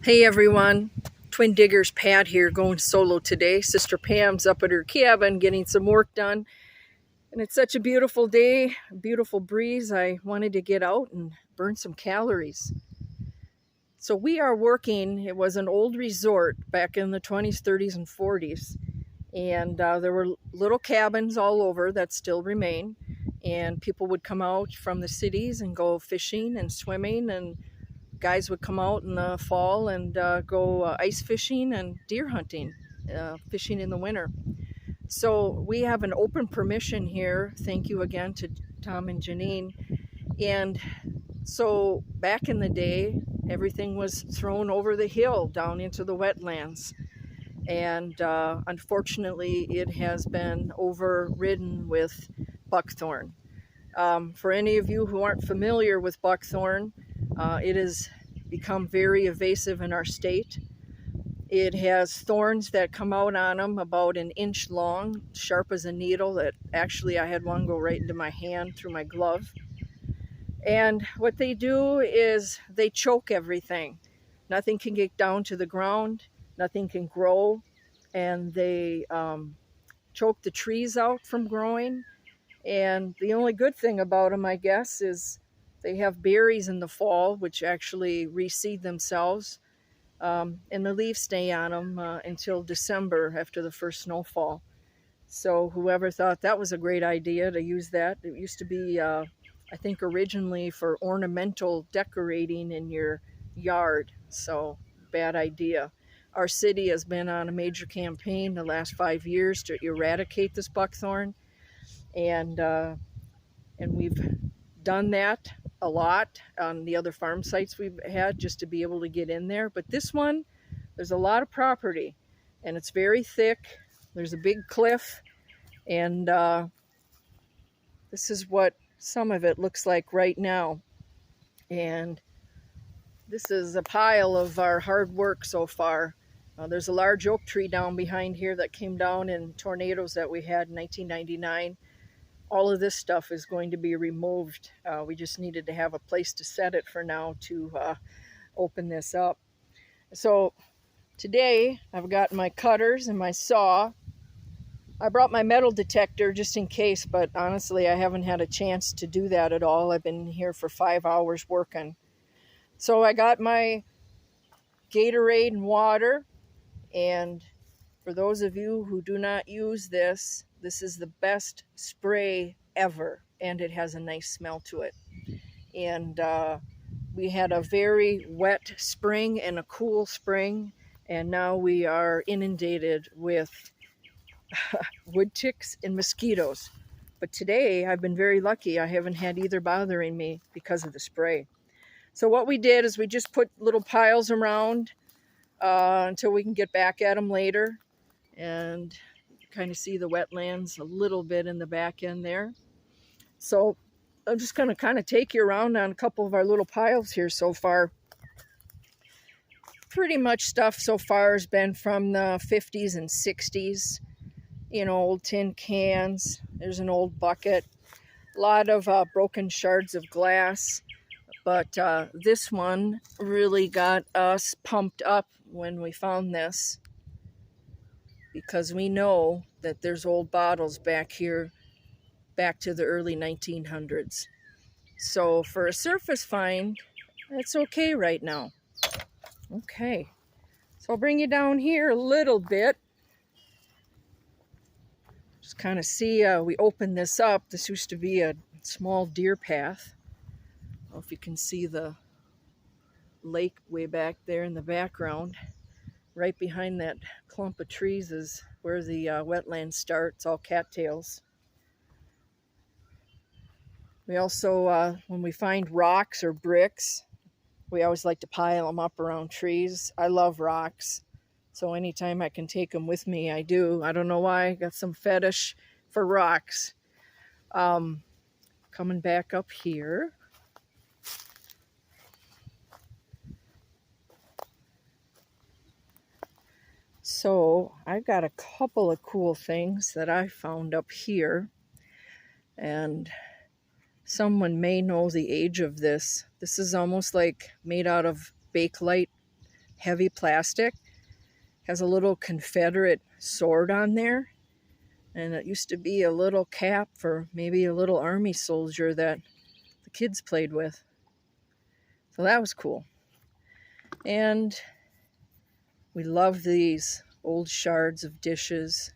Hey everyone, Twin Diggers Pat here, going solo today. Sister Pam's up at her cabin getting some work done, and it's such a beautiful day, a beautiful breeze. I wanted to get out and burn some calories. So we are working, it was an old resort back in the 20s, 30s, and 40s, and there were little cabins all over that still remain, and people would come out from the cities and go fishing and swimming, and guys would come out in the fall and go ice fishing and deer hunting, fishing in the winter. So we have an open permission here. Thank you again to Tom and Janine. And so back in the day, everything was thrown over the hill down into the wetlands. And unfortunately, it has been overridden with buckthorn. For any of you who aren't familiar with buckthorn, it has become very invasive in our state. It has thorns that come out on them about an inch long, sharp as a needle, that actually I had one go right into my hand through my glove. And what they do is they choke everything. Nothing can get down to the ground, nothing can grow, and they choke the trees out from growing. And the only good thing about them, I guess, is they have berries in the fall, which actually reseed themselves, and the leaves stay on them until December after the first snowfall. So whoever thought that was a great idea to use that, it used to be, I think, originally for ornamental decorating in your yard. So bad idea. Our city has been on a major campaign the last 5 years to eradicate this buckthorn. And we've done that a lot on the other farm sites we've had just to be able to get in there. But this one, there's a lot of property and it's very thick. There's a big cliff, and this is what some of it looks like right now. And this is a pile of our hard work so far. There's a large oak tree down behind here that came down in tornadoes that we had in 1999. All of this stuff is going to be removed. We just needed to have a place to set it for now to open this up. So today I've got my cutters and my saw. I brought my metal detector just in case, but honestly I haven't had a chance to do that at all. I've been here for 5 hours working. So I got my Gatorade and water, and for those of you who do not use this, this is the best spray ever, and it has a nice smell to it. And we had a very wet spring and a cool spring, and now we are inundated with wood ticks and mosquitoes. But today I've been very lucky. I haven't had either bothering me because of the spray. So what we did is we just put little piles around until we can get back at them later, and kind of see the wetlands a little bit in the back end there. So I'm just going to kind of take you around on a couple of our little piles here so far. Pretty much stuff so far has been from the 50s and 60s. You know, old tin cans. There's an old bucket. A lot of broken shards of glass. But this one really got us pumped up when we found this, because we know that there's old bottles back here, back to the early 1900s. So for a surface find, it's okay right now. Okay, so I'll bring you down here a little bit. Just kind of see, we opened this up. This used to be a small deer path. I don't know if you can see the lake way back there in the background. Right behind that clump of trees is where the wetlands start. It's all cattails. We also, when we find rocks or bricks, we always like to pile them up around trees. I love rocks, so anytime I can take them with me, I do. I don't know why, I got some fetish for rocks. Coming back up here. So I've got a couple of cool things that I found up here, and someone may know the age of this. This is almost like made out of Bakelite heavy plastic. Has a little Confederate sword on there. And it used to be a little cap for maybe a little army soldier that the kids played with. So that was cool. And we love these old shards of dishes.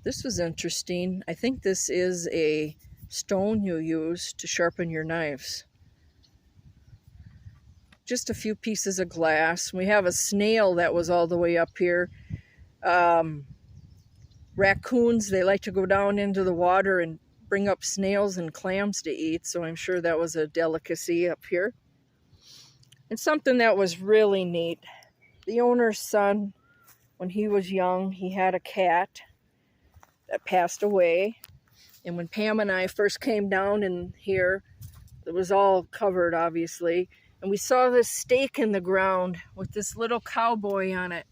This was interesting. I think this is a stone you use to sharpen your knives. Just a few pieces of glass. We have a snail that was all the way up here. Raccoons, they like to go down into the water and bring up snails and clams to eat, so I'm sure that was a delicacy up here. And something that was really neat. The owner's son, when he was young, he had a cat that passed away. And when Pam and I first came down in here, it was all covered, obviously. And we saw this stake in the ground with this little cowboy on it.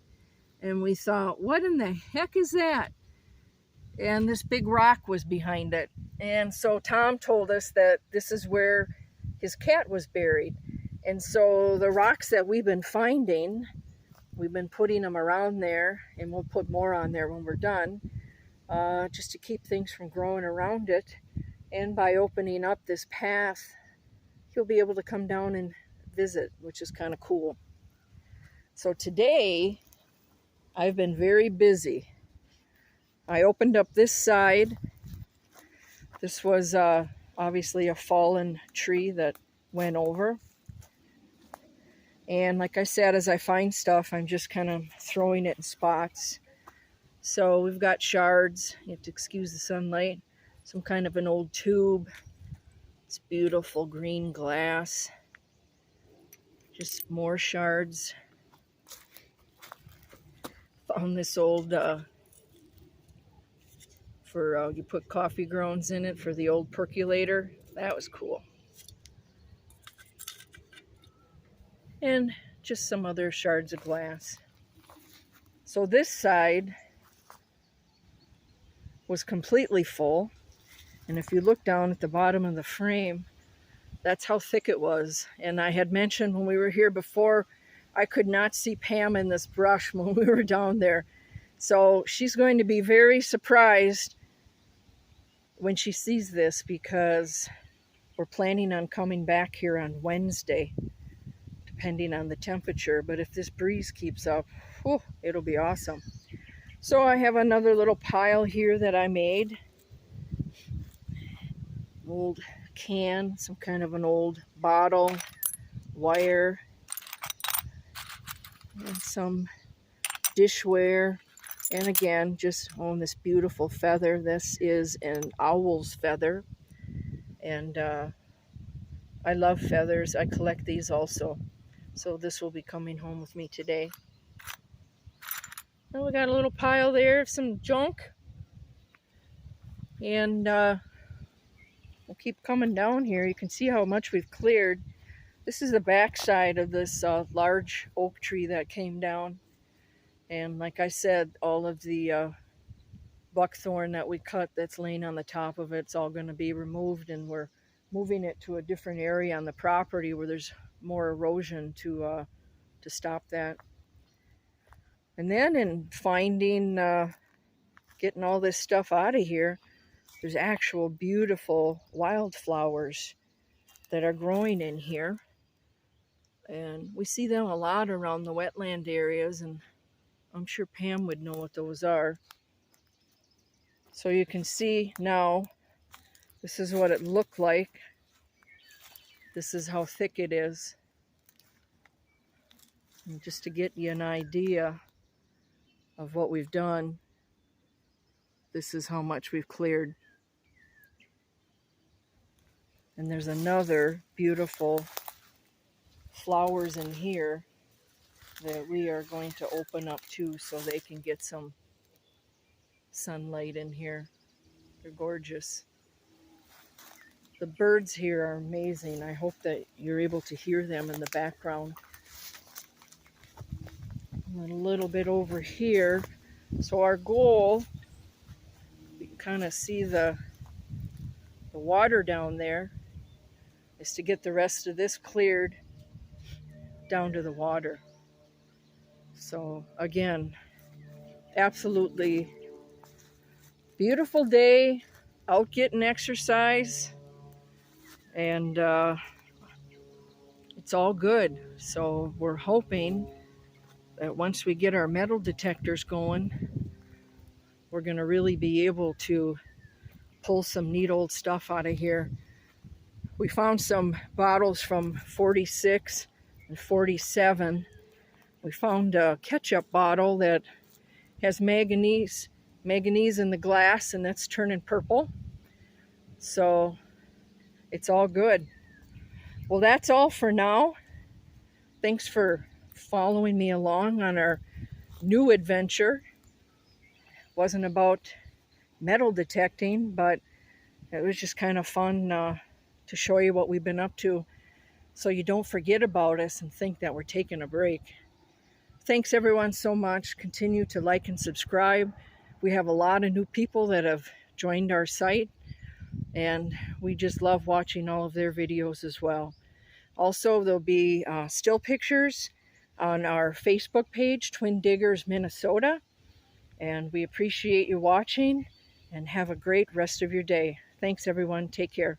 And we thought, what in the heck is that? And this big rock was behind it. And so Tom told us that this is where his cat was buried. And so the rocks that we've been finding, we've been putting them around there, and we'll put more on there when we're done, just to keep things from growing around it. And by opening up this path, he'll be able to come down and visit, which is kind of cool. So today, I've been very busy. I opened up this side. This was obviously a fallen tree that went over. And like I said, as I find stuff, I'm just kind of throwing it in spots. So we've got shards. You have to excuse the sunlight. Some kind of an old tube. It's beautiful green glass. Just more shards. Found this old you put coffee grounds in it for the old percolator. That was cool. And just some other shards of glass. So this side was completely full. And if you look down at the bottom of the frame, that's how thick it was. And I had mentioned when we were here before, I could not see Pam in this brush when we were down there. So she's going to be very surprised when she sees this, because we're planning on coming back here on Wednesday, depending on the temperature. But if this breeze keeps up, whew, it'll be awesome. So I have another little pile here that I made. Old can, some kind of an old bottle, wire, and some dishware. And again, just on this beautiful feather. This is an owl's feather. And I love feathers. I collect these also. So this will be coming home with me today. Well, we got a little pile there of some junk. And we'll keep coming down here. You can see how much we've cleared. This is the back side of this large oak tree that came down. And like I said, all of the buckthorn that we cut that's laying on the top of it's all going to be removed, and we're moving it to a different area on the property where there's more erosion to stop that. And then in finding, getting all this stuff out of here, there's actual beautiful wildflowers that are growing in here. And we see them a lot around the wetland areas, and I'm sure Pam would know what those are. So you can see now, this is what it looked like. This is how thick it is. And just to get you an idea of what we've done, this is how much we've cleared. And there's another beautiful flowers in here that we are going to open up too, so they can get some sunlight in here. They're gorgeous. The birds here are amazing. I hope that you're able to hear them in the background. And a little bit over here. So our goal, you can kind of see the water down there, is to get the rest of this cleared down to the water. So again, absolutely beautiful day, out getting exercise, and it's all good. So we're hoping that once we get our metal detectors going, we're going to really be able to pull some neat old stuff out of here. We found some bottles from 46 and 47. We found a ketchup bottle that has manganese in the glass, and that's turning purple. So it's all good. Well, that's all for now. Thanks for following me along on our new adventure. Wasn't about metal detecting, but it was just kind of fun to show you what we've been up to, so you don't forget about us and think that we're taking a break. Thanks everyone so much. Continue to like and subscribe. We have a lot of new people that have joined our site, and we just love watching all of their videos as well. Also, there'll be still pictures on our Facebook page, Twin Diggers Minnesota. And we appreciate you watching, and have a great rest of your day. Thanks everyone. Take care.